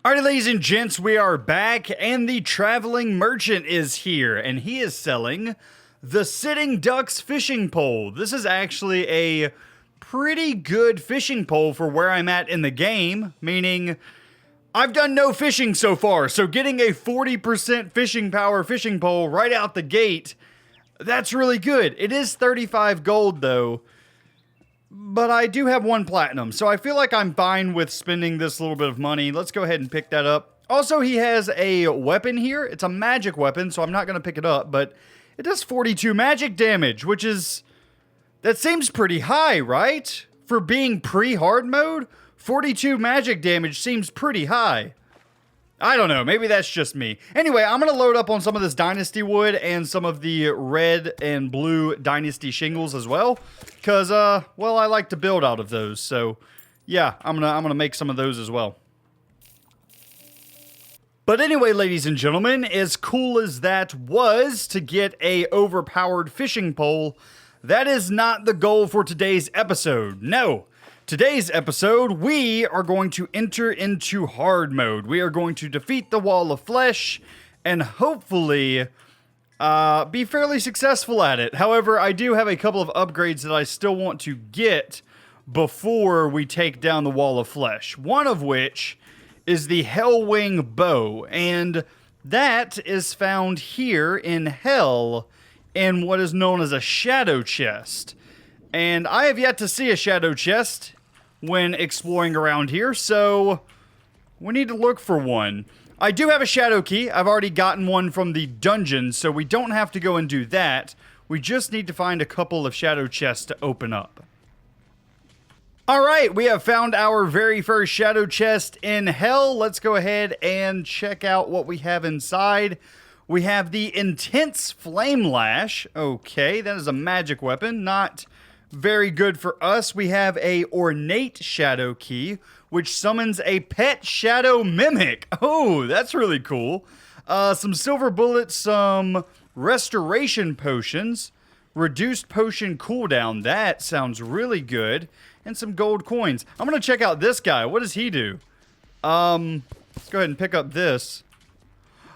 Alright, ladies and gents, we are back, and the traveling merchant is here, and he is selling the Sitting Ducks fishing pole. This is actually a pretty good fishing pole for where I'm at in the game, meaning I've done no fishing so far, so getting a 40% fishing power fishing pole right out the gate, that's really good. It is 35 gold though, but I do have 1 platinum, so I feel like I'm fine with spending this little bit of money. Let's go ahead and pick that up. Also, he has a weapon here. It's a magic weapon, so I'm not going to pick it up, but it does 42 magic damage, which is... that seems pretty high, right? For being pre-hard mode, 42 magic damage seems pretty high. I don't know, maybe that's just me. Anyway, I'm going to load up on some of this Dynasty wood and some of the red and blue Dynasty shingles as well. Because, well, I like to build out of those. So, yeah, I'm gonna make some of those as well. But anyway, ladies and gentlemen, as cool as that was to get a overpowered fishing pole, that is not the goal for today's episode. No. Today's episode, we are going to enter into hard mode. We are going to defeat the Wall of Flesh and hopefully be fairly successful at it. However, I do have a couple of upgrades that I still want to get before we take down the Wall of Flesh. One of which is the Hellwing Bow, and that is found here in Hell in what is known as a shadow chest. And I have yet to see a shadow chest when exploring around here, so we need to look for one. I do have a shadow key. I've already gotten one from the dungeon, so we don't have to go and do that. We just need to find a couple of shadow chests to open up. Alright, we have found our very first shadow chest in Hell. Let's go ahead and check out what we have inside. We have the Intense Flame Lash. Okay, that is a magic weapon, not very good for us. We have a Ornate Shadow Key, which summons a pet shadow mimic. Oh, that's really cool. Some silver bullets, some restoration potions, reduced potion cooldown. That sounds really good. And some gold coins. I'm going to check out this guy. What does he do? Let's go ahead and pick up this.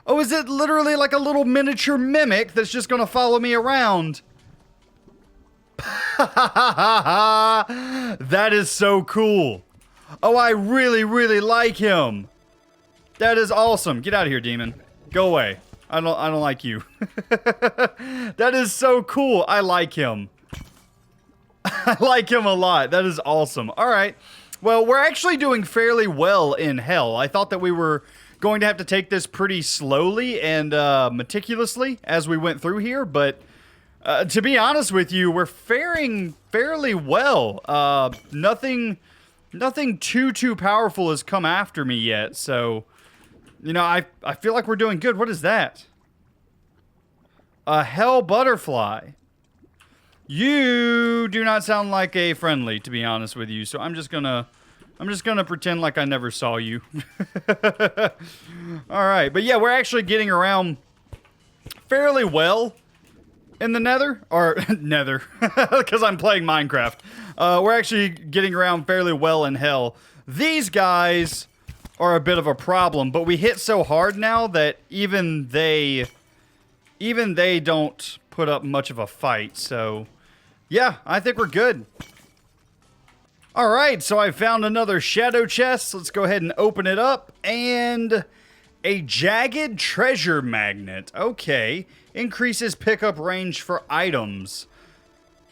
Oh, is it literally like a little miniature mimic that's just going to follow me around? That is so cool. Oh, I really, really like him. That is awesome. Get out of here, demon. Go away. I don't like you. That is so cool. I like him. I like him a lot. That is awesome. All right. Well, we're actually doing fairly well in Hell. I thought that we were going to have to take this pretty slowly and meticulously as we went through here, but to be honest with you, we're faring fairly well. Nothing too powerful has come after me yet, so, you know, I feel like we're doing good. What is that? A hell butterfly. You do not sound like a friendly, to be honest with you, so I'm just gonna pretend like I never saw you. Alright, but yeah, we're actually getting around fairly well in the nether, or nether, because I'm playing Minecraft. We're actually getting around fairly well in Hell. These guys are a bit of a problem, but we hit so hard now that even they don't put up much of a fight, so yeah, I think we're good. Alright, so I found another shadow chest. Let's go ahead and open it up, and a jagged treasure magnet. Okay. Increases pickup range for items.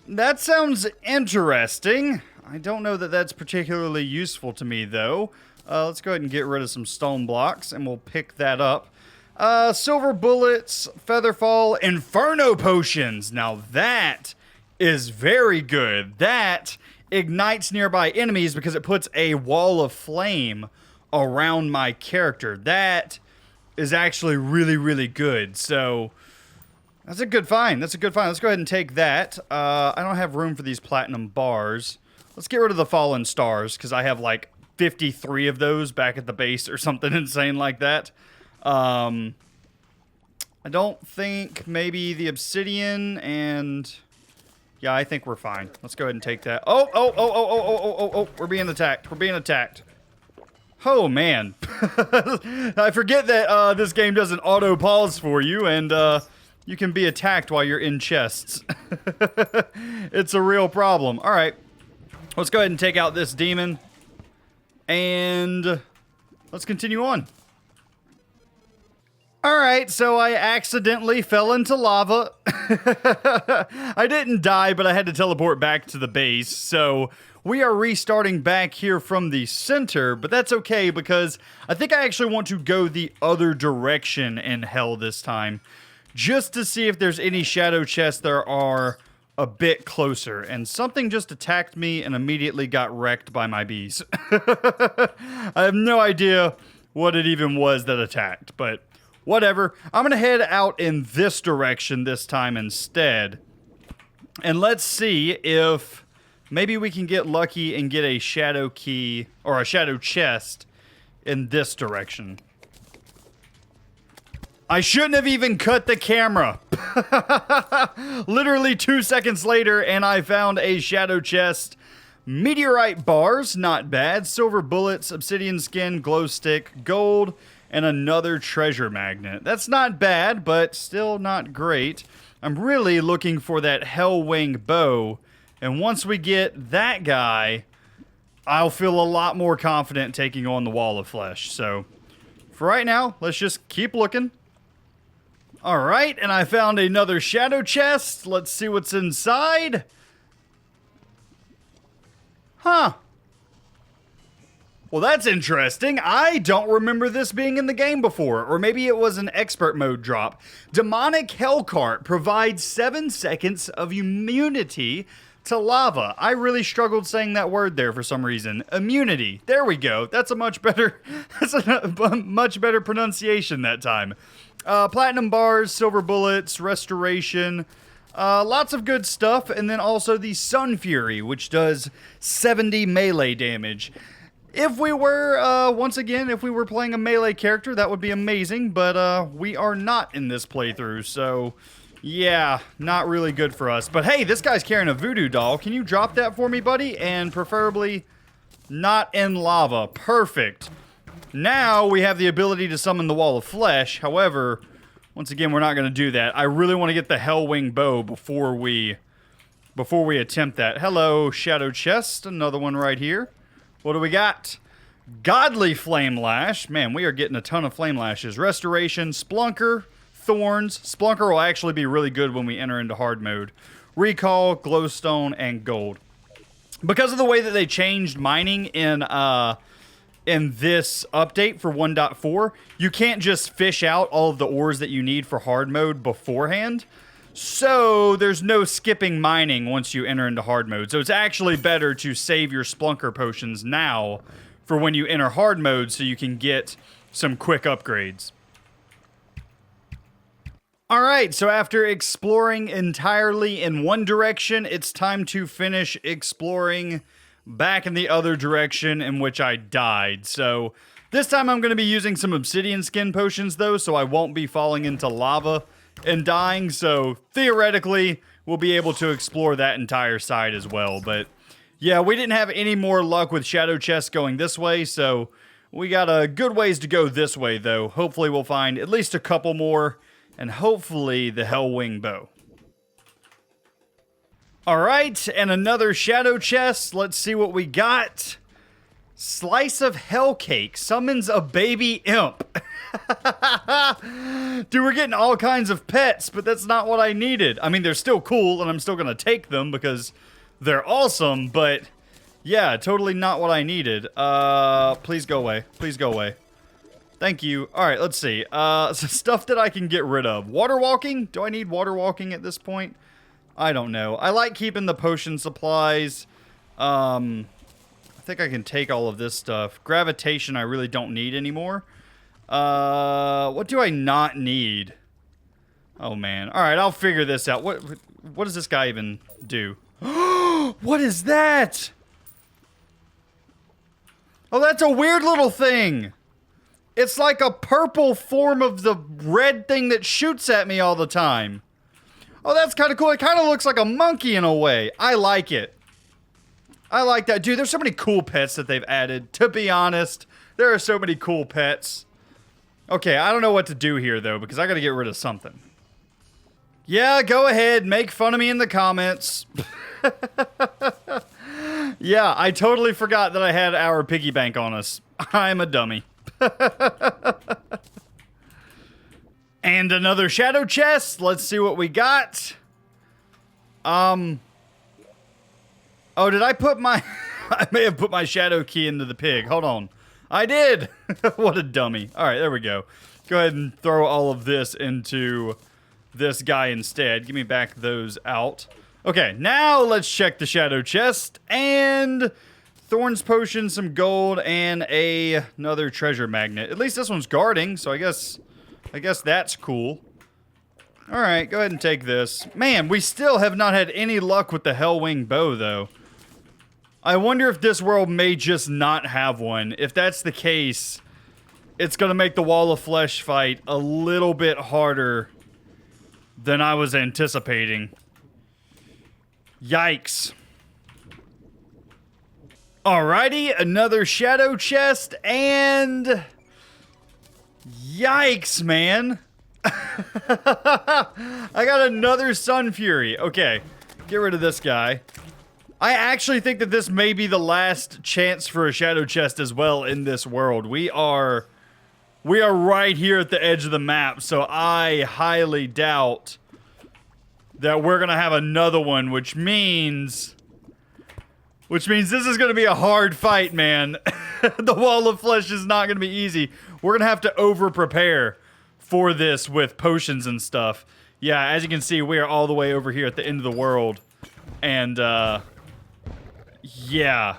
That sounds interesting. I don't know that that's particularly useful to me, though. Let's go ahead and get rid of some stone blocks, and we'll pick that up. Silver bullets, featherfall, Inferno Potions. Now that is very good. That ignites nearby enemies because it puts a wall of flame around my character. That is actually really, really good. So that's a good find. That's a good find. Let's go ahead and take that. I don't have room for these platinum bars. Let's get rid of the fallen stars because I have like 53 of those back at the base or something insane like that. I don't think maybe the obsidian and... yeah, I think we're fine. Let's go ahead and take that. Oh, we're being attacked. We're being attacked. Oh, man. I forget that this game doesn't auto-pause for you, and you can be attacked while you're in chests. It's a real problem. All right. Let's go ahead and take out this demon. And let's continue on. Alright, so I accidentally fell into lava. I didn't die, but I had to teleport back to the base. So we are restarting back here from the center, but that's okay because I think I actually want to go the other direction in hell this time. Just to see if there's any shadow chests that are a bit closer. And something just attacked me and immediately got wrecked by my bees. I have no idea what it even was that attacked, but whatever. I'm going to head out in this direction this time instead. And let's see if maybe we can get lucky and get a shadow key or a shadow chest in this direction. I shouldn't have even cut the camera. Literally 2 seconds later, and I found a shadow chest. Meteorite bars, not bad. Silver bullets, obsidian skin, glow stick, gold, and another treasure magnet. That's not bad, but still not great. I'm really looking for that Hellwing Bow, and once we get that guy, I'll feel a lot more confident taking on the Wall of Flesh. So, for right now, let's just keep looking. Alright, and I found another shadow chest. Let's see what's inside. Huh. Well, that's interesting. I don't remember this being in the game before, or maybe it was an expert mode drop. Demonic Hellcart provides 7 seconds of immunity to lava. I really struggled saying that word there for some reason. Immunity. There we go. That's a much better, much better pronunciation that time. Platinum bars, silver bullets, restoration, lots of good stuff, and then also the Sun Fury, which does 70 melee damage. If we were, once again, if we were playing a melee character, that would be amazing, but we are not in this playthrough, so yeah, not really good for us. But hey, this guy's carrying a voodoo doll. Can you drop that for me, buddy? And preferably not in lava. Perfect. Now we have the ability to summon the Wall of Flesh. However, once again, we're not going to do that. I really want to get the Hellwing Bow before we attempt that. Hello, Shadow Chest. Another one right here. What do we got? Godly Flame Lash. Man, we are getting a ton of Flame Lashes. Restoration, Splunker, Thorns. Splunker will actually be really good when we enter into hard mode. Recall, Glowstone, and Gold. Because of the way that they changed mining in this update for 1.4, you can't just fish out all of the ores that you need for hard mode beforehand. So there's no skipping mining once you enter into hard mode. So it's actually better to save your Splunker potions now for when you enter hard mode so you can get some quick upgrades. Alright, so after exploring entirely in one direction, it's time to finish exploring back in the other direction in which I died. So this time I'm going to be using some obsidian skin potions though, so I won't be falling into lava and dying. So theoretically, we'll be able to explore that entire side as well. But yeah, we didn't have any more luck with shadow chests going this way, so we got a good ways to go this way though. Hopefully we'll find at least a couple more, and hopefully the Hellwing Bow. Alright, and another shadow chest. Let's see what we got. Slice of Hell Cake summons a baby imp. Dude, we're getting all kinds of pets, but that's not what I needed. I mean, they're still cool, and I'm still going to take them because they're awesome, but yeah, totally not what I needed. Please go away. Please go away. Thank you. Alright, let's see. So stuff that I can get rid of. Water walking? Do I need water walking at this point? I don't know. I like keeping the potion supplies. I think I can take all of this stuff. Gravitation I really don't need anymore. What do I not need? Oh man. Alright, I'll figure this out. What does this guy even do? What is that? Oh, that's a weird little thing. It's like a purple form of the red thing that shoots at me all the time. Oh, that's kind of cool. It kind of looks like a monkey in a way. I like it. I like that. Dude, there's so many cool pets that they've added. To be honest, There are so many cool pets. Okay, I don't know what to do here, though, because I gotta get rid of something. Yeah, go ahead. Make fun of me in the comments. Yeah, I totally forgot that I had our piggy bank on us. I'm a dummy. And another shadow chest. Let's see what we got. Oh, did I put my... I may have put my shadow key into the pig. Hold on. I did! What a dummy. Alright, there we go. Go ahead and throw all of this into this guy instead. Give me back those out. Okay, now let's check the shadow chest. And Thorns Potion, some gold, and another treasure magnet. At least this one's guarding, so I guess that's cool. Alright, go ahead and take this. Man, we still have not had any luck with the Hellwing Bow, though. I wonder if this world may just not have one. If that's the case, it's going to make the Wall of Flesh fight a little bit harder than I was anticipating. Yikes. Alrighty, another shadow chest, and... Yikes, man. I got another Sun Fury. Okay, get rid of this guy. I actually think that this may be the last chance for a shadow chest as well in this world. We are right here at the edge of the map, so I highly doubt that we're gonna have another one, which means this is gonna be a hard fight, man. The Wall of Flesh is not gonna be easy. We're gonna have to over-prepare for this with potions and stuff. Yeah, as you can see, we are all the way over here at the end of the world. And, yeah.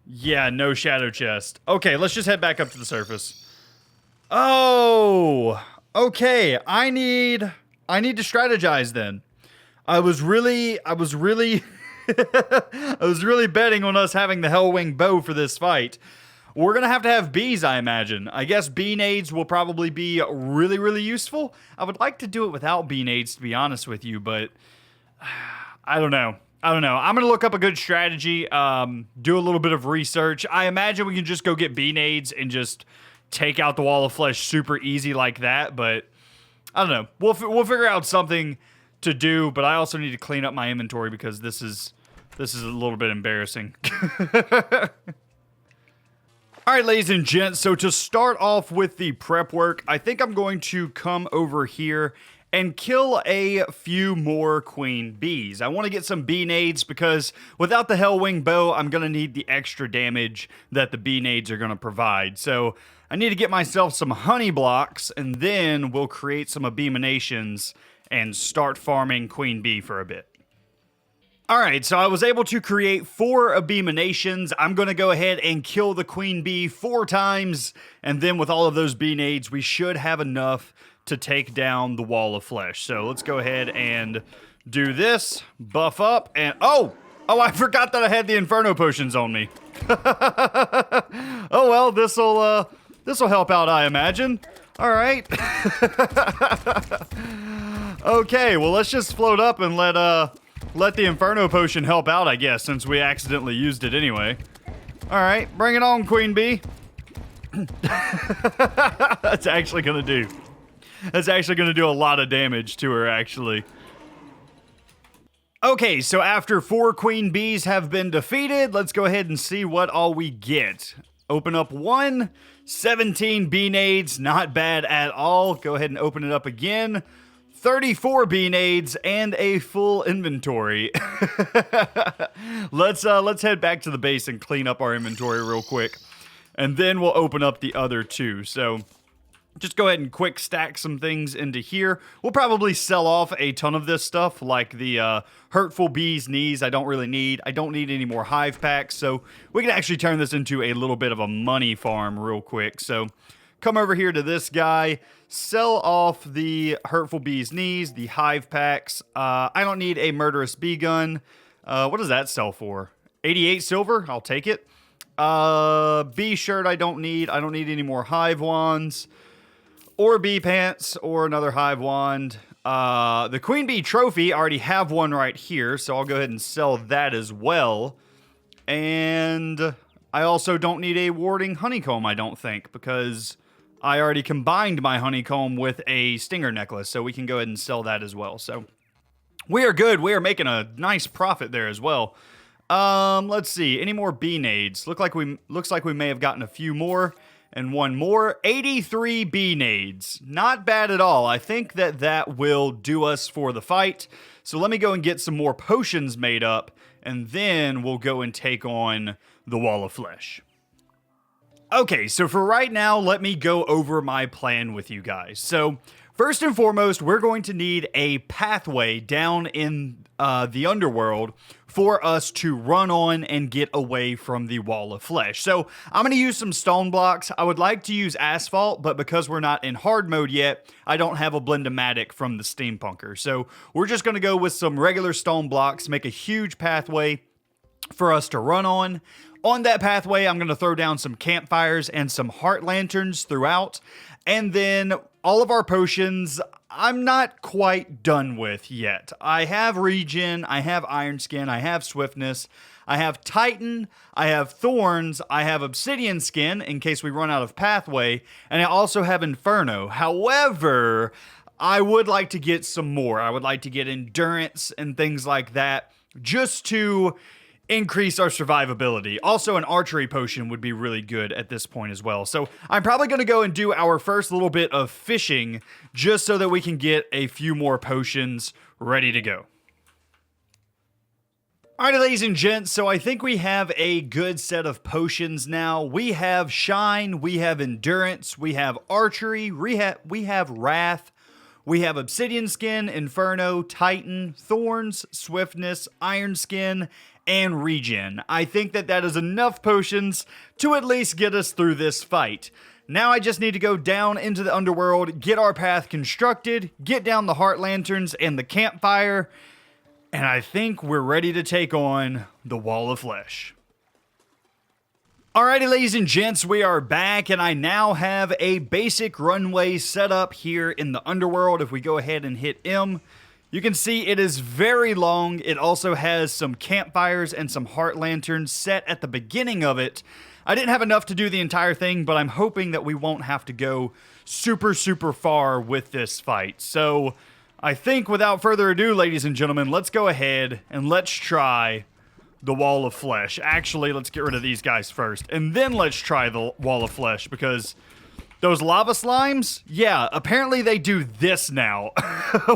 Yeah, no shadow chest. Okay, let's just head back up to the surface. Oh! Okay, I need to strategize then. I was really I was really betting on us having the Hellwing Bow for this fight. We're going to have bees, I imagine. I guess bee nades will probably be really, really useful. I would like to do it without bee nades, to be honest with you, but I don't know. I'm going to look up a good strategy, do a little bit of research. I imagine we can just go get bee nades and just take out the Wall of Flesh super easy like that, but I don't know. We'll figure out something to do, but I also need to clean up my inventory because this is a little bit embarrassing. Alright, ladies and gents, so to start off with the prep work, I think I'm going to come over here and kill a few more queen bees. I want to get some bee nades because without the Hellwing Bow, I'm going to need the extra damage that the bee nades are going to provide. So I need to get myself some honey blocks, and then we'll create some abominations and start farming queen bee for a bit. Alright, so I was able to create 4 abominations. I'm going to go ahead and kill the queen bee 4 times, and then with all of those bee nades, we should have enough to take down the Wall of Flesh. So let's go ahead and do this, buff up, and oh, I forgot that I had the Inferno Potions on me. Oh well, this'll help out, I imagine. Alright. Okay, well let's just float up and let the Inferno Potion help out, I guess, since we accidentally used it anyway. Alright, bring it on, Queen Bee. That's actually gonna do a lot of damage to her, actually. Okay, so after 4 Queen Bees have been defeated, let's go ahead and see what all we get. Open up 1, 17 bee nades, not bad at all. Go ahead and open it up again. 34 bee nades and a full inventory. Let's head back to the base and clean up our inventory real quick, and then we'll open up the other 2. So just go ahead and quick stack some things into here. We'll probably sell off a ton of this stuff, like the Hurtful Bee's Knees. I don't need any more hive packs, so we can actually turn this into a little bit of a money farm real quick. So come over here to this guy, sell off the Hurtful Bee's Knees, the hive packs. I don't need a Murderous Bee Gun. What does that sell for? 88 silver? I'll take it. Bee Shirt I don't need. I don't need any more hive wands, or bee pants, or another hive wand. The Queen Bee Trophy, I already have one right here, so I'll go ahead and sell that as well. And I also don't need a warding honeycomb, I don't think, because I already combined my honeycomb with a stinger necklace, so we can go ahead and sell that as well. So we are good. We are making a nice profit there as well. Let's see. Any more bee-nades? Looks like we may have gotten a few more and one more. 83 bee-nades. Not bad at all. I think that will do us for the fight. So let me go and get some more potions made up, and then we'll go and take on the Wall of Flesh. Okay, so for right now, let me go over my plan with you guys. So first and foremost, we're going to need a pathway down in the underworld for us to run on and get away from the Wall of Flesh. So I'm going to use some stone blocks. I would like to use asphalt, but because we're not in hard mode yet, I don't have a Blendomatic from the Steampunker. So we're just going to go with some regular stone blocks, make a huge pathway for us to run on. On that pathway, I'm going to throw down some campfires and some heart lanterns throughout. And then all of our potions, I'm not quite done with yet. I have regen, I have iron skin, I have swiftness, I have titan, I have thorns, I have obsidian skin in case we run out of pathway, and I also have inferno. However, I would like to get some more. I would like to get endurance and things like that just to increase our survivability. Also, an archery potion would be really good at this point as well. So I'm probably going to go and do our first little bit of fishing just so that we can get a few more potions ready to go. Alrighty, ladies and gents, so I think we have a good set of potions now. We have shine, we have endurance, we have archery, we have wrath, we have obsidian skin, inferno, titan, thorns, swiftness, iron skin, and regen. I think that is enough potions to at least get us through this fight. Now I just need to go down into the underworld, get our path constructed, get down the heart lanterns and the campfire, and I think we're ready to take on the Wall of Flesh. Alrighty, ladies and gents, we are back, and I now have a basic runway set up here in the underworld. If we go ahead and hit M, you can see it is very long. It also has some campfires and some heart lanterns set at the beginning of it. I didn't have enough to do the entire thing, but I'm hoping that we won't have to go super far with this fight. So I think without further ado, ladies and gentlemen, let's go ahead and let's try the Wall of Flesh. Actually, let's get rid of these guys first, and then let's try the Wall of Flesh, because those lava slimes, yeah, apparently they do this now,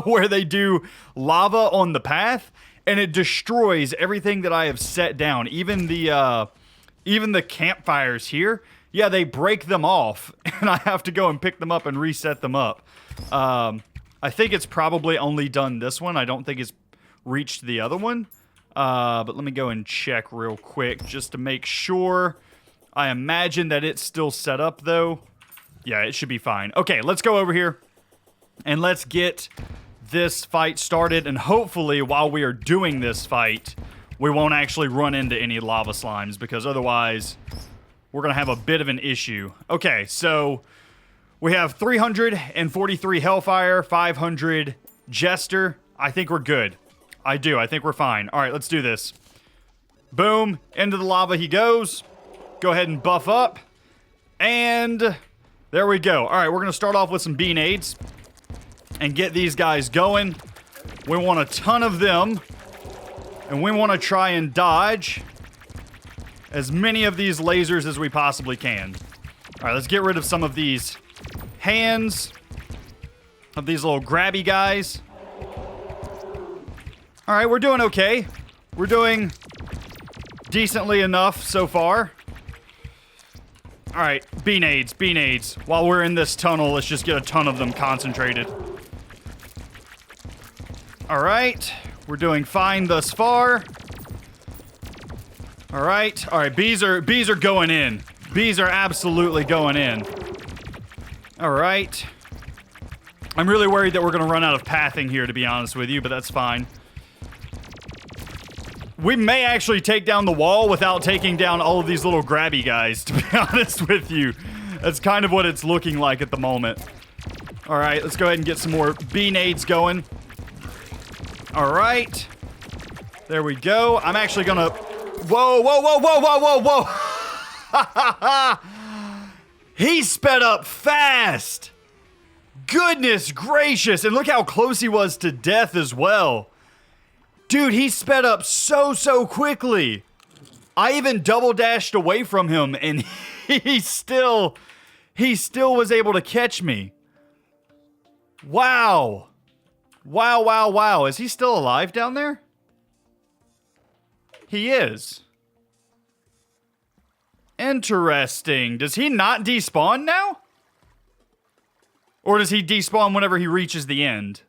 where they do lava on the path, and it destroys everything that I have set down. Even the campfires here, yeah, they break them off, and I have to go and pick them up and reset them up. I think it's probably only done this one. I don't think it's reached the other one. But let me go and check real quick just to make sure. I imagine that it's still set up, though. Yeah, it should be fine. Okay, let's go over here and let's get this fight started. And hopefully, while we are doing this fight, we won't actually run into any lava slimes, because otherwise, we're going to have a bit of an issue. Okay, so we have 343 Hellfire, 500 Jester. I think we're good. I think we're fine. All right, let's do this. Boom, into the lava he goes. Go ahead and buff up. And there we go. All right, we're going to start off with some bee-nades and get these guys going. We want a ton of them, and we want to try and dodge as many of these lasers as we possibly can. All right, let's get rid of some of these hands of these little grabby guys. All right, we're doing okay. We're doing decently enough so far. All right, bee-nades. While we're in this tunnel, let's just get a ton of them concentrated. All right, we're doing fine thus far. All right, bees are going in. Bees are absolutely going in. All right. I'm really worried that we're going to run out of pathing here, to be honest with you, but that's fine. We may actually take down the wall without taking down all of these little grabby guys, to be honest with you. That's kind of what it's looking like at the moment. All right, let's go ahead and get some more bee-nades going. All right. There we go. I'm actually gonna... Whoa. He sped up fast. Goodness gracious. And look how close he was to death as well. Dude, he sped up so quickly. I even double dashed away from him and he still was able to catch me. Wow. Wow. Is he still alive down there? He is. Interesting. Does he not despawn now? Or does he despawn whenever he reaches the end?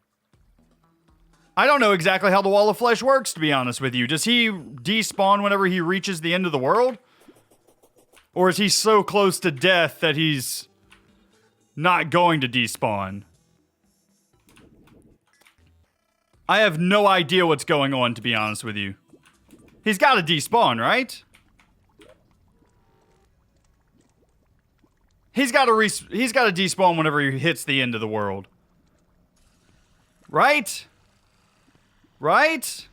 I don't know exactly how the Wall of Flesh works, to be honest with you. Does he despawn whenever he reaches the end of the world? Or is he so close to death that he's not going to despawn? I have no idea what's going on, to be honest with you. He's got to despawn, right? He's got to despawn whenever he hits the end of the world. Right? Right?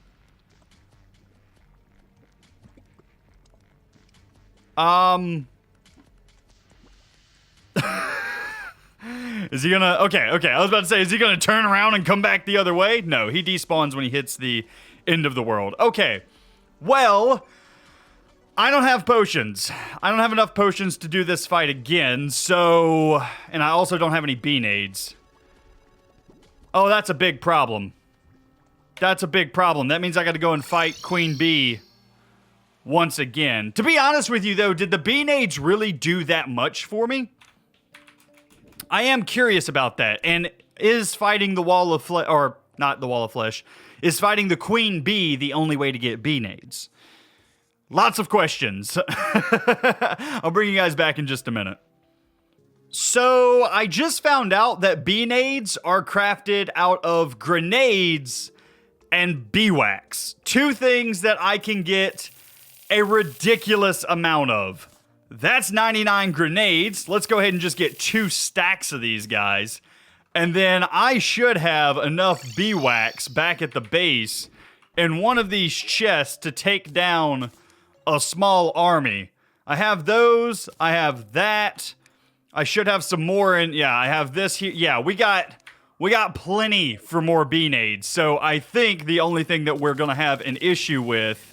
Is he gonna... Okay. I was about to say, is he gonna turn around and come back the other way? No, he despawns when he hits the end of the world. Okay. Well, I don't have potions. I don't have enough potions to do this fight again, so... And I also don't have any bee-nades. Oh, that's a big problem. That's a big problem. That means I gotta go and fight Queen Bee once again. To be honest with you, though, did the bee-nades really do that much for me? I am curious about that. And is fighting the Wall of Flesh... Or, not the Wall of Flesh. Is fighting the Queen Bee the only way to get bee-nades? Lots of questions. I'll bring you guys back in just a minute. So, I just found out that bee-nades are crafted out of grenades and bee wax. Two things that I can get a ridiculous amount of. That's 99 grenades. Let's go ahead and just get 2 stacks of these guys. And then I should have enough bee wax back at the base in one of these chests to take down a small army. I have those. I have that. I should have some more in... Yeah, I have this here. Yeah, we got plenty for more bee-nades. So I think the only thing that we're going to have an issue with...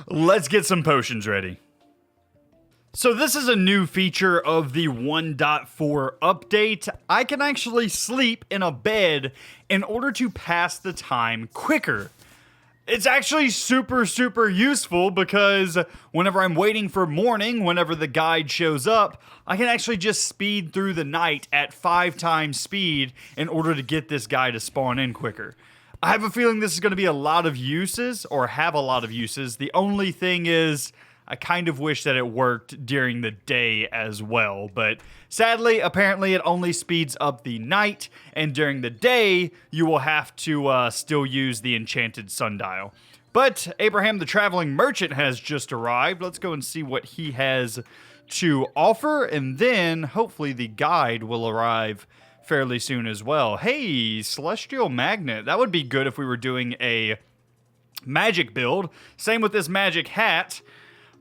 Let's get some potions ready. So this is a new feature of the 1.4 update. I can actually sleep in a bed in order to pass the time quicker. It's actually super useful because whenever I'm waiting for morning, whenever the guide shows up, I can actually just speed through the night at 5 times speed in order to get this guy to spawn in quicker. I have a feeling this is going to be a lot of uses, or have a lot of uses. The only thing is, I kind of wish that it worked during the day as well, but sadly, apparently it only speeds up the night, and during the day, you will have to still use the enchanted sundial. But Abraham the Traveling Merchant has just arrived. Let's go and see what he has to offer, and then hopefully the guide will arrive fairly soon as well. Hey, Celestial Magnet. That would be good if we were doing a magic build. Same with this magic hat.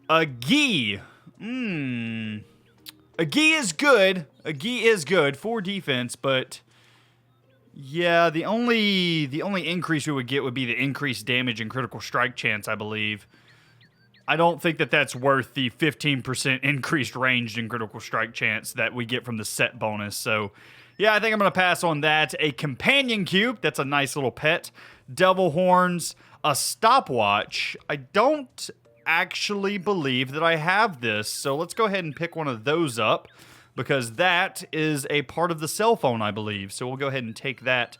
A Gi. A Gi is good. A Gi is good for defense, but yeah, the only increase we would get would be the increased damage and critical strike chance, I believe. I don't think that that's worth the 15% increased ranged and critical strike chance that we get from the set bonus. So, yeah, I think I'm going to pass on that. A companion cube. That's a nice little pet. Devil horns. A stopwatch. I don't actually believe that I have this, so let's go ahead and pick one of those up because that is a part of the cell phone, I believe. So we'll go ahead and take that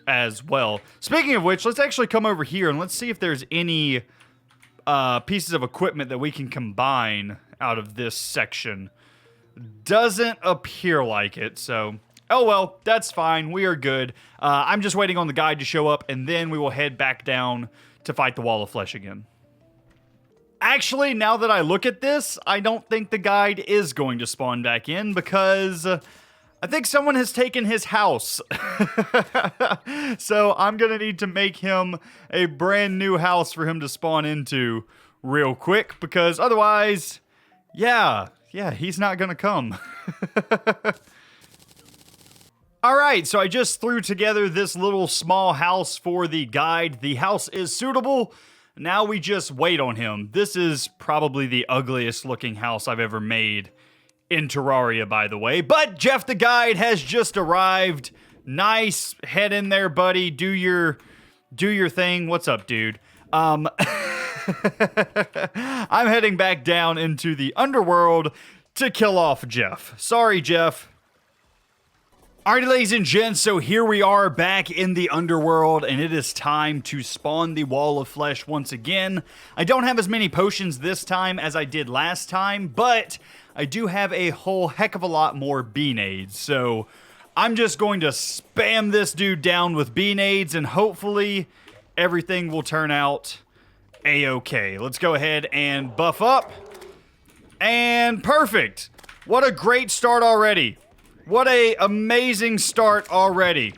as well. Speaking of which, let's actually come over here and let's see if there's any pieces of equipment that we can combine out of this section. Doesn't appear like it, so oh well, that's fine. We are good. I'm just waiting on the guide to show up, and then we will head back down to fight the Wall of Flesh again. Actually, now that I look at this, I don't think the guide is going to spawn back in because I think someone has taken his house. So I'm going to need to make him a brand new house for him to spawn into real quick, because otherwise, yeah, he's not going to come. All right, so I just threw together this little small house for the guide. The house is suitable. Now we just wait on him. This is probably the ugliest looking house I've ever made in Terraria, by the way. But Jeff the guide has just arrived. Nice. Head in there, buddy. Do your thing. What's up, dude? I'm heading back down into the underworld to kill off Jeff. Sorry, Jeff. Alrighty, ladies and gents, so here we are back in the underworld, and it is time to spawn the wall of flesh once again. I don't have as many potions this time as I did last time, but I do have a whole heck of a lot more beanades, so I'm just going to spam this dude down with beanades, and hopefully everything will turn out a-okay. Let's go ahead and buff up, and perfect! What a great start already. What a amazing start already.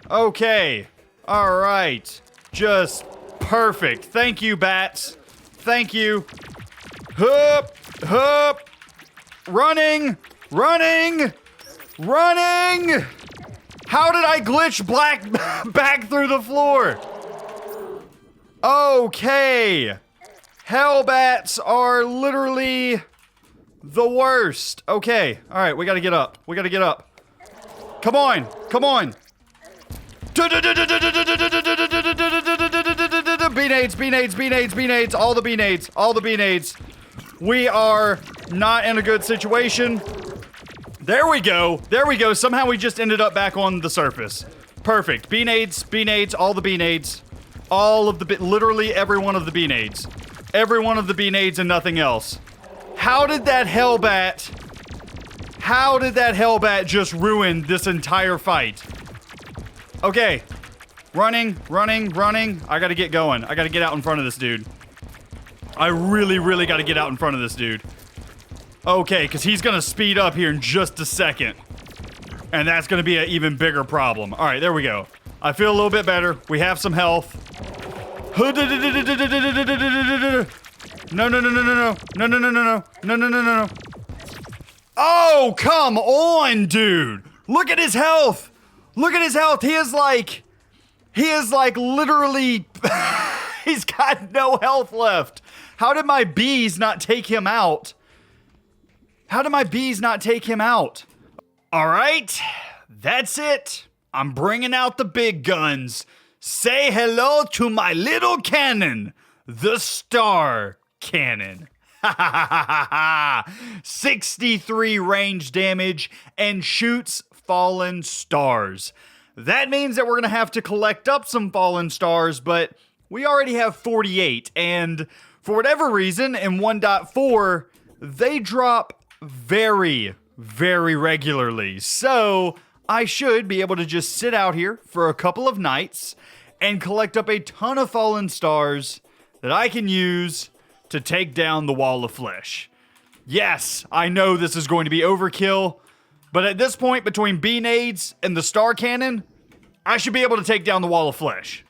Okay. All right. Just perfect. Thank you, bats. Thank you. Hup, hup. Running, running, running. How did I glitch back through the floor? Okay. Hellbats are literally the worst. Okay. All right. We got to get up. We got to get up. Come on. Come on. Beanades, beanades, beanades, beanades. All the beanades. All the beanades. We are not in a good situation. There we go. There we go. Somehow we just ended up back on the surface. Perfect. Beanades, beanades, all the beanades. All of the, literally every one of the beanades. Every one of the beanades and nothing else. How did that hellbat just ruin this entire fight? Okay. Running, running, running. I gotta get going. I gotta get out in front of this dude. I really, really gotta get out in front of this dude. Okay, because he's gonna speed up here in just a second. And that's gonna be an even bigger problem. Alright, there we go. I feel a little bit better. We have some health. No, no, no, no, no, no, no, no, no, no, no, no, no, no, no. Oh, come on, dude. Look at his health. Look at his health. He is like literally, he's got no health left. How did my bees not take him out? How did my bees not take him out? All right, that's it. I'm bringing out the big guns. Say hello to my little cannon, the Star Cannon. 63 range damage and shoots fallen stars. That means that we're going to have to collect up some fallen stars, but we already have 48, and for whatever reason, in 1.4, they drop very, very regularly. So I should be able to just sit out here for a couple of nights and collect up a ton of fallen stars that I can use to take down the wall of flesh. Yes, I know this is going to be overkill, but at this point, between beanades and the star cannon, I should be able to take down the wall of flesh.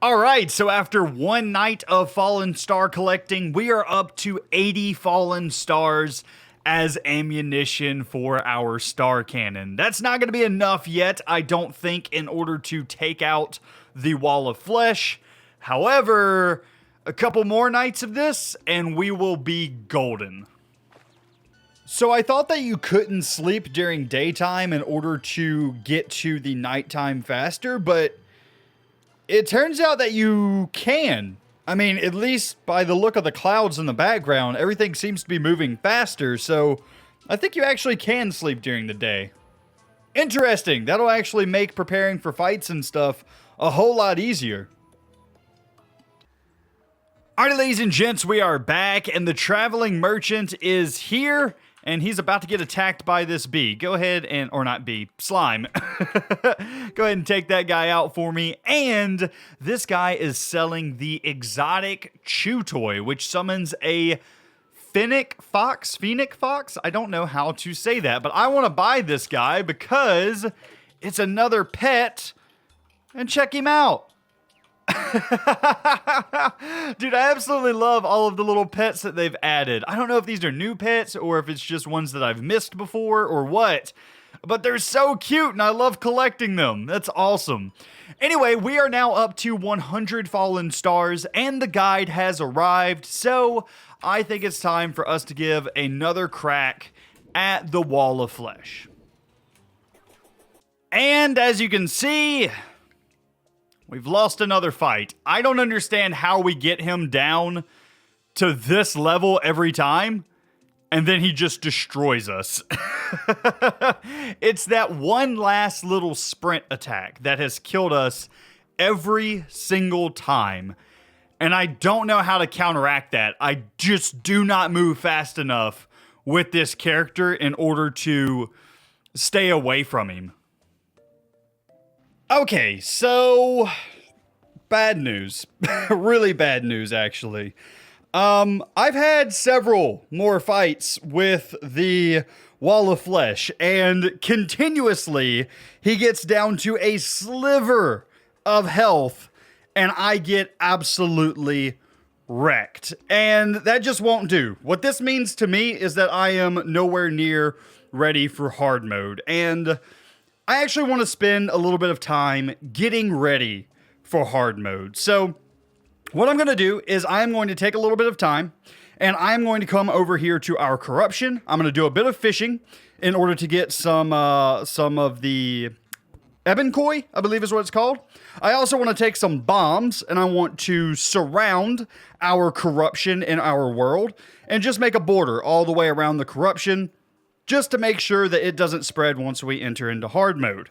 Alright, so after one night of fallen star collecting, we are up to 80 fallen stars as ammunition for our star cannon. That's not going to be enough yet, I don't think, in order to take out the wall of flesh. However, a couple more nights of this, and we will be golden. So I thought that you couldn't sleep during daytime in order to get to the nighttime faster, but it turns out that you can. I mean, at least by the look of the clouds in the background, everything seems to be moving faster, so I think you actually can sleep during the day. Interesting. That'll actually make preparing for fights and stuff a whole lot easier. Alright, ladies and gents, we are back, and the traveling merchant is here, and he's about to get attacked by this bee. Go ahead and, or not bee, slime. Go ahead and take that guy out for me. And this guy is selling the exotic chew toy, which summons a Fennec Fox. I don't know how to say that, but I want to buy this guy because it's another pet. And check him out. Dude, I absolutely love all of the little pets that they've added. I don't know if these are new pets or if it's just ones that I've missed before or what, but they're so cute and I love collecting them. That's awesome. Anyway, we are now up to 100 fallen stars and the guide has arrived, so I think it's time for us to give another crack at the Wall of Flesh. And as you can see, we've lost another fight. I don't understand how we get him down to this level every time, and then he just destroys us. It's that one last little sprint attack that has killed us every single time. And I don't know how to counteract that. I just do not move fast enough with this character in order to stay away from him. Okay, so bad news. Really bad news, actually. I've had several more fights with the Wall of Flesh, and continuously he gets down to a sliver of health, and I get absolutely wrecked. And that just won't do. What this means to me is that I am nowhere near ready for hard mode, and I actually want to spend a little bit of time getting ready for hard mode. So what I'm going to do is I'm going to take a little bit of time and I'm going to come over here to our corruption. I'm going to do a bit of fishing in order to get some of the ebon koi, I believe is what it's called. I also want to take some bombs and I want to surround our corruption in our world and just make a border all the way around the corruption, just to make sure that it doesn't spread once we enter into hard mode.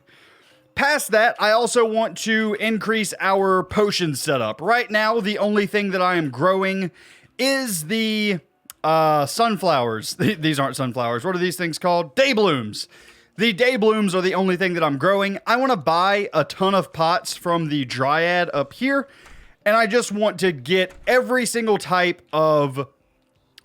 Past that, I also want to increase our potion setup. Right now, the only thing that I am growing is the sunflowers. These aren't sunflowers. What are these things called? Day blooms. The day blooms are the only thing that I'm growing. I want to buy a ton of pots from the Dryad up here, and I just want to get every single type of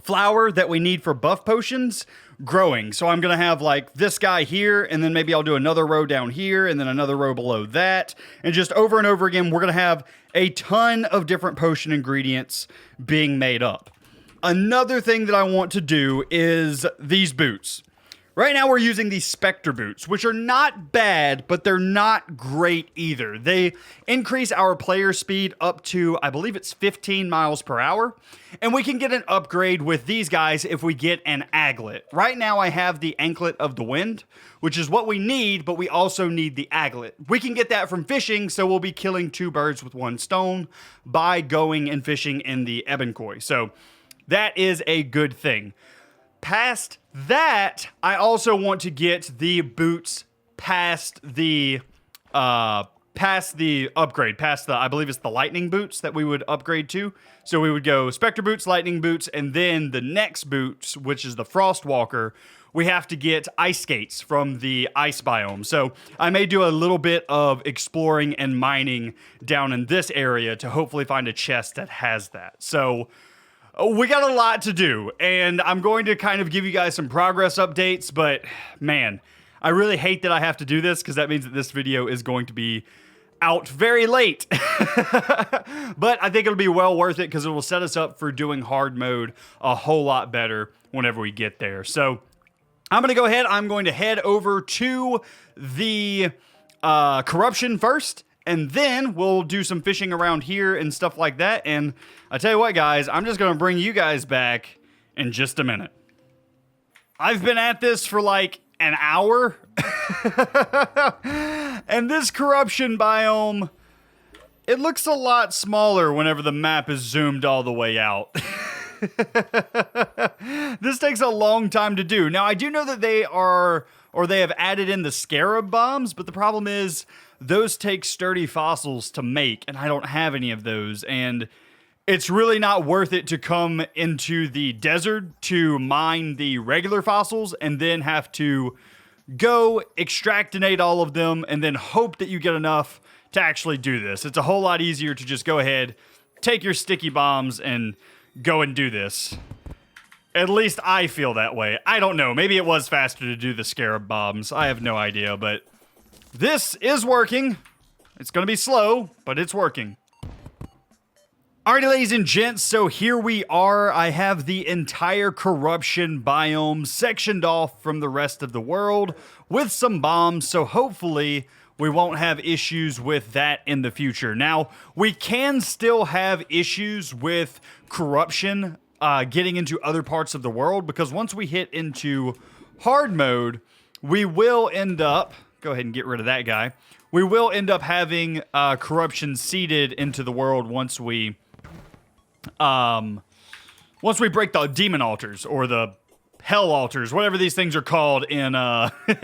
flower that we need for buff potions growing. So I'm going to have like this guy here, and then maybe I'll do another row down here, and then another row below that. And just over and over again, we're going to have a ton of different potion ingredients being made up. Another thing that I want to do is these boots. Right now we're using these Spectre Boots, which are not bad, but they're not great either. They increase our player speed up to, I believe it's 15 miles per hour. And we can get an upgrade with these guys if we get an aglet. Right now I have the Anklet of the Wind, which is what we need, but we also need the aglet. We can get that from fishing, so we'll be killing two birds with one stone by going and fishing in the ebon koi. So that is a good thing. Past that, I also want to get the boots past the upgrade, past the, I believe it's the lightning boots that we would upgrade to. So we would go Spectre Boots, lightning boots, and then the next boots, which is the Frost Walker, we have to get ice skates from the ice biome. So I may do a little bit of exploring and mining down in this area to hopefully find a chest that has that. So we got a lot to do, and I'm going to kind of give you guys some progress updates, but man, I really hate that I have to do this because that means that this video is going to be out very late. But I think it'll be well worth it because it will set us up for doing hard mode a whole lot better whenever we get there. So I'm going to go ahead. I'm going to head over to the corruption first, and then we'll do some fishing around here and stuff like that. And I tell you what, guys, I'm just going to bring you guys back in just a minute. I've been at this for like an hour. And this corruption biome, it looks a lot smaller whenever the map is zoomed all the way out. This takes a long time to do. Now, I do know that they have added in the scarab bombs, but the problem is those take sturdy fossils to make, and I don't have any of those, and it's really not worth it to come into the desert to mine the regular fossils and then have to go extractinate all of them and then hope that you get enough to actually do this. It's a whole lot easier to just go ahead, take your sticky bombs, and go and do this. At least I feel that way. I don't know. Maybe it was faster to do the scarab bombs. I have no idea, but this is working. It's going to be slow, but it's working. Alrighty, ladies and gents, so here we are. I have the entire corruption biome sectioned off from the rest of the world with some bombs, so hopefully we won't have issues with that in the future. Now, we can still have issues with corruption getting into other parts of the world, because once we hit into hard mode, we will end up... Go ahead and get rid of that guy. We will end up having corruption seeded into the world once we break the demon altars or the hell altars, whatever these things are called in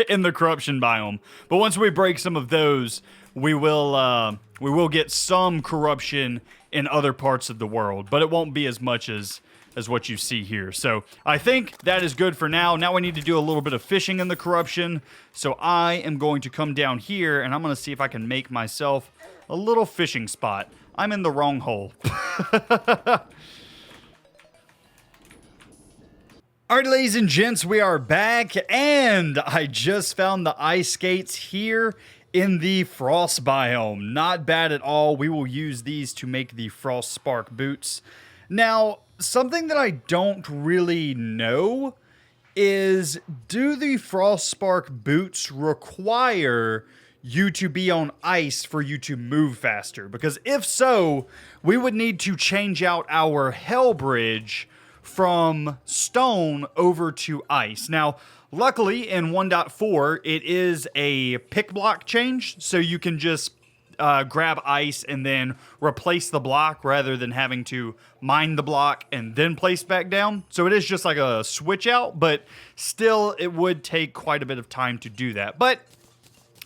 in the corruption biome. But once we break some of those, we will get some corruption in other parts of the world, but it won't be as much as what you see here. So I think that is good for now. Now we need to do a little bit of fishing in the corruption. So I am going to come down here and I'm going to see if I can make myself a little fishing spot. I'm in the wrong hole. Alright, ladies and gents, we are back, and I just found the ice skates here in the frost biome. Not bad at all. We will use these to make the frost spark boots. Now, something that I don't really know is, do the frost spark boots require you to be on ice for you to move faster? Because if so, we would need to change out our hell bridge from stone over to ice. Now, luckily in 1.4, it is a pick block change, so you can just grab ice and then replace the block rather than having to mine the block and then place back down. So it is just like a switch out, but still it would take quite a bit of time to do that. But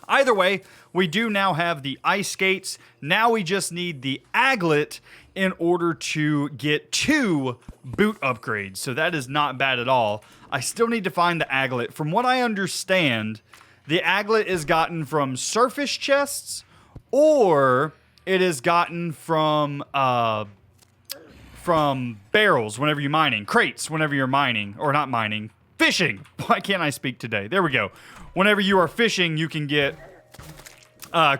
either way, we do now have the ice skates. Now we just need the aglet in order to get 2 boot upgrades. So that is not bad at all. I still need to find the aglet. From what I understand, the aglet is gotten from surface chests, or it is gotten from barrels whenever you're mining, crates whenever you're mining, or not mining, fishing. Why can't I speak today? There we go. Whenever you are fishing, you can get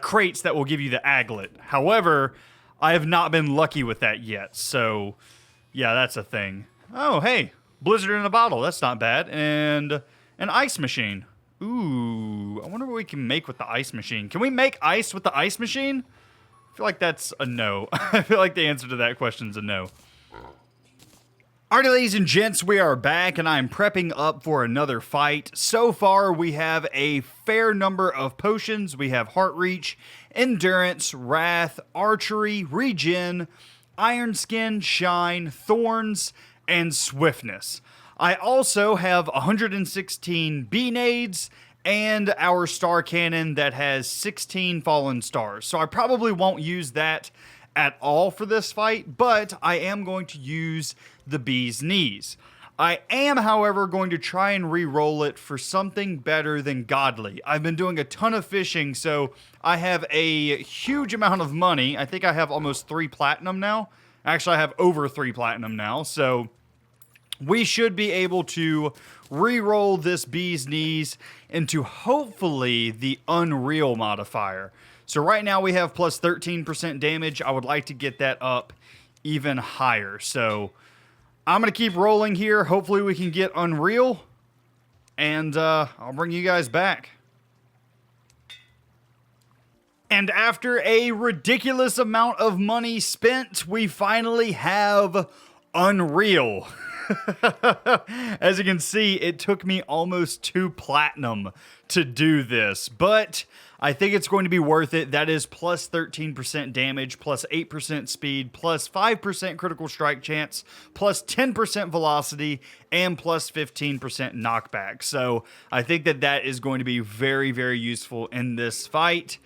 crates that will give you the aglet. However, I have not been lucky with that yet, so yeah, that's a thing. Oh, hey, blizzard in a bottle. That's not bad. And an ice machine. Ooh, I wonder what we can make with the ice machine. Can we make ice with the ice machine? I feel like that's a no. I feel like the answer to that question is a no. Alright, ladies and gents, we are back, and I'm prepping up for another fight. So far, we have a fair number of potions. We have Heart Reach, Endurance, Wrath, Archery, Regen, Iron Skin, Shine, Thorns, and Swiftness. I also have 116 B-Nades and our Star Cannon that has 16 Fallen Stars. So I probably won't use that at all for this fight, but I am going to use the Bee's Knees. I am, however, going to try and re-roll it for something better than Godly. I've been doing a ton of fishing, so I have a huge amount of money. I think I have almost 3 platinum now. Actually, I have over 3 platinum now, so we should be able to re-roll this Bee's Knees into hopefully the Unreal modifier. So right now we have plus 13% damage. I would like to get that up even higher. So I'm going to keep rolling here. Hopefully we can get Unreal, and I'll bring you guys back. And after a ridiculous amount of money spent, we finally have Unreal. As you can see, it took me almost 2 platinum to do this, but I think it's going to be worth it. That is plus 13% damage, plus 8% speed, plus 5% critical strike chance, plus 10% velocity, and plus 15% knockback. So I think that that is going to be very, very useful in this fight.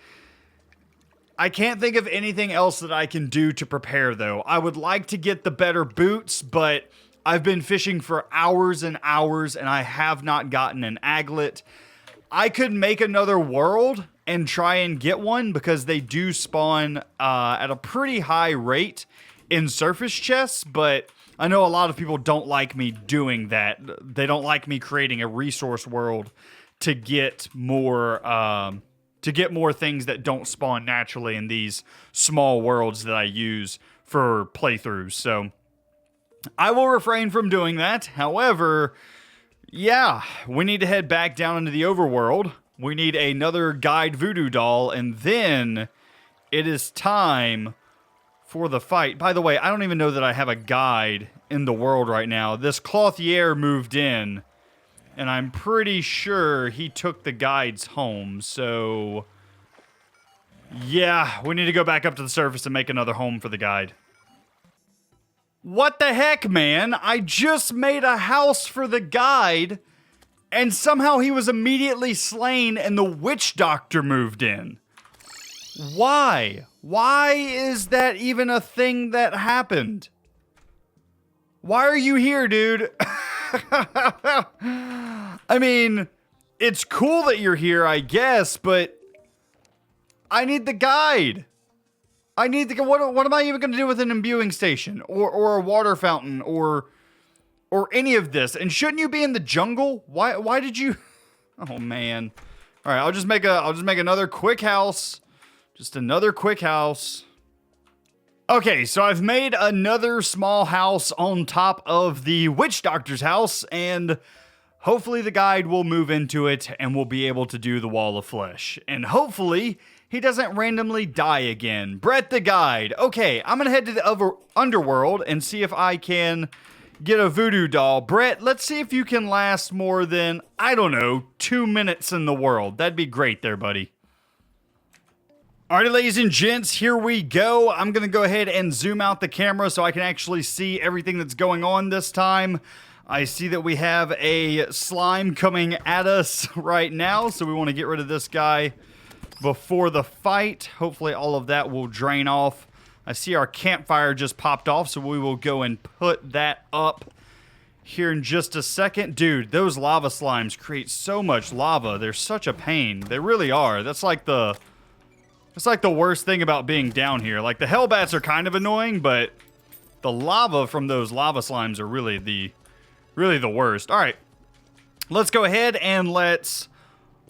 I can't think of anything else that I can do to prepare, though. I would like to get the better boots, but I've been fishing for hours and hours, and I have not gotten an aglet. I could make another world and try and get one, because they do spawn at a pretty high rate in surface chests, but I know a lot of people don't like me doing that. They don't like me creating a resource world to get more things that don't spawn naturally in these small worlds that I use for playthroughs. So I will refrain from doing that. However, yeah, we need to head back down into the overworld. We need another guide voodoo doll, and then it is time for the fight. By the way, I don't even know that I have a guide in the world right now. This clothier moved in, and I'm pretty sure he took the guides home. So, yeah, we need to go back up to the surface and make another home for the guide. What the heck, man? I just made a house for the guide, and somehow he was immediately slain and the witch doctor moved in. Why? Why is that even a thing that happened? Why are you here, dude? I mean, it's cool that you're here, I guess, but I need the guide. I need the what am I even going to do with an imbuing station or a water fountain or any of this? And shouldn't you be in the jungle? Why did you? Oh man. All right, I'll just make another quick house. Just another quick house. Okay, so I've made another small house on top of the witch doctor's house, and hopefully the guide will move into it and we'll be able to do the wall of flesh. And hopefully he doesn't randomly die again. Brett the guide. Okay, I'm gonna head to the underworld and see if I can get a voodoo doll. Brett, let's see if you can last more than, I don't know, 2 minutes in the world. That'd be great there, buddy. Alrighty, ladies and gents, here we go. I'm gonna go ahead and zoom out the camera so I can actually see everything that's going on this time. I see that we have a slime coming at us right now, so we want to get rid of this guy before the fight. Hopefully all of that will drain off. I see our campfire just popped off, so we will go and put that up here in just a second. Dude, those lava slimes create so much lava. They're such a pain. They really are. That's like the worst thing about being down here. Like, the hellbats are kind of annoying, but the lava from those lava slimes are really the worst. All right, let's go ahead and let's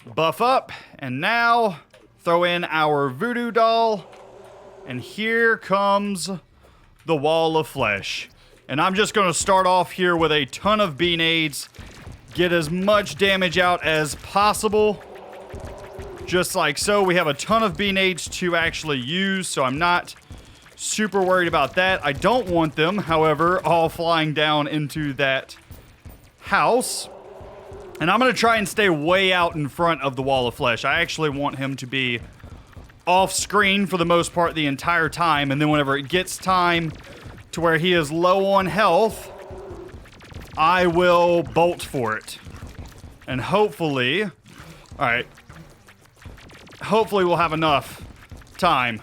buff up. And now throw in our voodoo doll. And here comes the wall of flesh. And I'm just going to start off here with a ton of bee nades. Get as much damage out as possible. Just like so. We have a ton of bee nades to actually use, so I'm not super worried about that. I don't want them, however, all flying down into that house. And I'm going to try and stay way out in front of the wall of flesh. I actually want him to be off screen for the most part the entire time, and then whenever it gets time to where he is low on health, I will bolt for it. And hopefully, all right, hopefully we'll have enough time.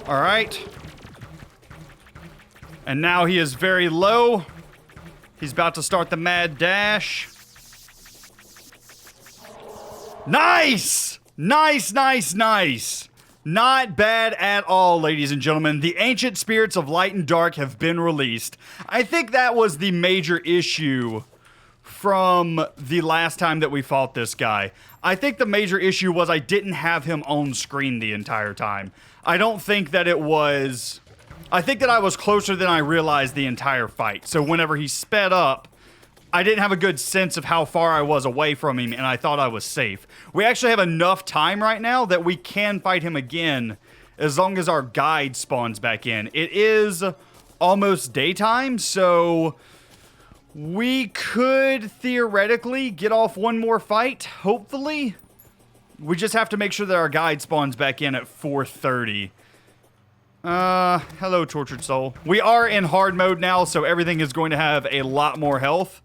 All right. And now he is very low. He's about to start the mad dash. Nice! Nice, nice, nice. Not bad at all, ladies and gentlemen. The ancient spirits of light and dark have been released. I think that was the major issue from the last time that we fought this guy. I think the major issue was I didn't have him on screen the entire time. I don't think that it was... I think that I was closer than I realized the entire fight. So whenever he sped up, I didn't have a good sense of how far I was away from him, and I thought I was safe. We actually have enough time right now that we can fight him again as long as our guide spawns back in. It is almost daytime, so we could theoretically get off one more fight, hopefully. We just have to make sure that our guide spawns back in at 4:30. Hello, Tortured Soul. We are in hard mode now, so everything is going to have a lot more health.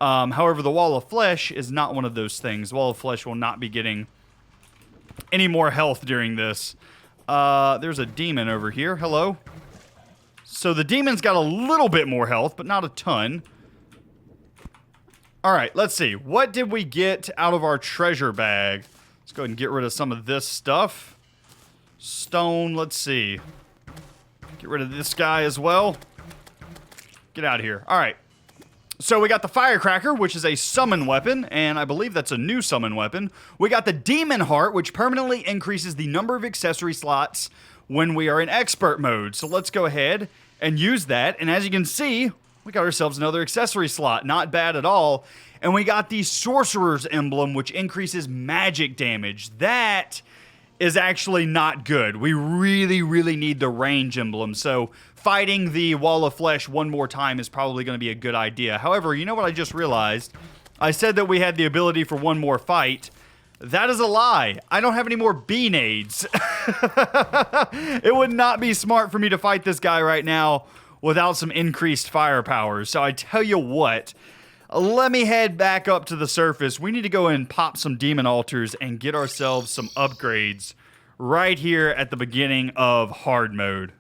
However, the Wall of Flesh is not one of those things. The Wall of Flesh will not be getting any more health during this. There's a demon over here. Hello. So the demon's got a little bit more health, but not a ton. All right, let's see. What did we get out of our treasure bag? Let's go ahead and get rid of some of this stuff. Stone, let's see. Get rid of this guy as well. Get out of here. All right. So we got the Firecracker, which is a summon weapon, and I believe that's a new summon weapon. We got the Demon Heart, which permanently increases the number of accessory slots when we are in expert mode. So let's go ahead and use that. And as you can see, we got ourselves another accessory slot. Not bad at all. And we got the Sorcerer's Emblem, which increases magic damage. That is actually not good. We really, really need the range emblem. So fighting the Wall of Flesh one more time is probably going to be a good idea. However, you know what I just realized? I said that we had the ability for one more fight. That is a lie. I don't have any more B-nades. It would not be smart for me to fight this guy right now without some increased firepower. So I tell you what, let me head back up to the surface. We need to go and pop some demon altars and get ourselves some upgrades right here at the beginning of hard mode.